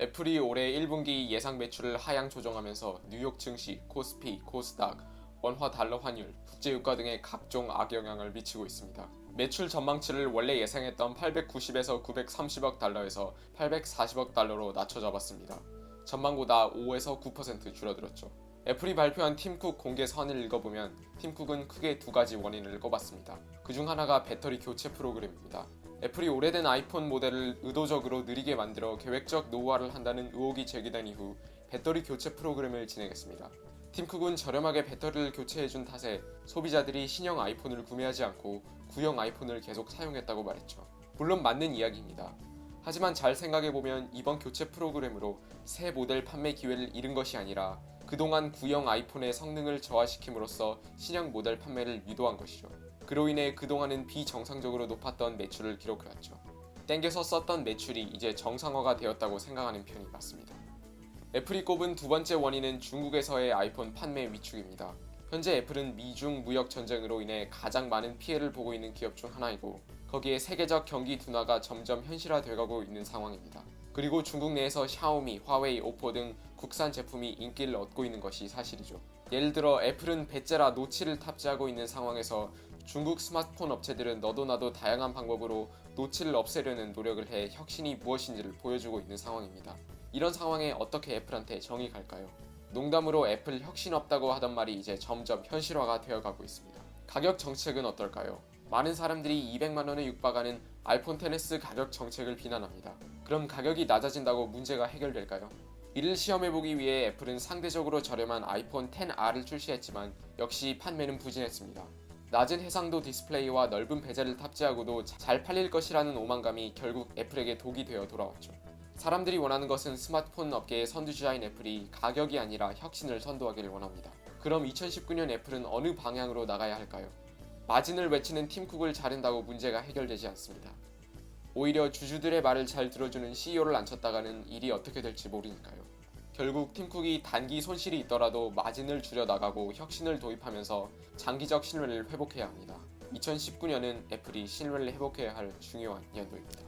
애플이 올해 1분기 예상 매출을 하향 조정하면서 뉴욕 증시, 코스피, 코스닥, 원화 달러 환율, 국제유가 등의 각종 악영향을 미치고 있습니다. 매출 전망치를 원래 예상했던 890에서 930억 달러에서 840억 달러로 낮춰 잡았습니다. 전망보다 5에서 9% 줄어들었죠. 애플이 발표한 팀쿡 공개선을 읽어보면 팀쿡은 크게 두 가지 원인을 꼽았습니다. 그중 하나가 배터리 교체 프로그램입니다. 애플이 오래된 아이폰 모델을 의도적으로 느리게 만들어 계획적 노후화를 한다는 의혹이 제기된 이후 배터리 교체 프로그램을 진행했습니다. 팀쿡은 저렴하게 배터리를 교체해준 탓에 소비자들이 신형 아이폰을 구매하지 않고 구형 아이폰을 계속 사용했다고 말했죠. 물론 맞는 이야기입니다. 하지만 잘 생각해보면 이번 교체 프로그램으로 새 모델 판매 기회를 잃은 것이 아니라 그동안 구형 아이폰의 성능을 저하시킴으로써 신형 모델 판매를 유도한 것이죠. 그로 인해 그동안은 비정상적으로 높았던 매출을 기록해왔죠. 땡겨서 썼던 매출이 이제 정상화가 되었다고 생각하는 편이 맞습니다. 애플이 꼽은 두 번째 원인은 중국에서의 아이폰 판매 위축입니다. 현재 애플은 미중 무역 전쟁으로 인해 가장 많은 피해를 보고 있는 기업 중 하나이고 거기에 세계적 경기 둔화가 점점 현실화되어가고 있는 상황입니다. 그리고 중국 내에서 샤오미, 화웨이, 오포 등 국산 제품이 인기를 얻고 있는 것이 사실이죠. 예를 들어 애플은 배째라 노치를 탑재하고 있는 상황에서 중국 스마트폰 업체들은 너도 나도 다양한 방법으로 노치를 없애려는 노력을 해 혁신이 무엇인지를 보여주고 있는 상황입니다. 이런 상황에 어떻게 애플한테 정이 갈까요? 농담으로 애플 혁신 없다고 하던 말이 이제 점점 현실화가 되어가고 있습니다. 가격 정책은 어떨까요? 많은 사람들이 200만원에 육박하는 아이폰 XS 가격 정책을 비난합니다. 그럼 가격이 낮아진다고 문제가 해결될까요? 이를 시험해보기 위해 애플은 상대적으로 저렴한 아이폰 XR을 출시했지만 역시 판매는 부진했습니다. 낮은 해상도 디스플레이와 넓은 베젤을 탑재하고도 잘 팔릴 것이라는 오만감이 결국 애플에게 독이 되어 돌아왔죠. 사람들이 원하는 것은 스마트폰 업계의 선두주자인 애플이 가격이 아니라 혁신을 선도하기를 원합니다. 그럼 2019년 애플은 어느 방향으로 나가야 할까요? 마진을 외치는 팀쿡을 자른다고 문제가 해결되지 않습니다. 오히려 주주들의 말을 잘 들어주는 CEO를 앉혔다가는 일이 어떻게 될지 모르니까요. 결국 팀쿡이 단기 손실이 있더라도 마진을 줄여나가고 혁신을 도입하면서 장기적 신뢰를 회복해야 합니다. 2019년은 애플이 신뢰를 회복해야 할 중요한 연도입니다.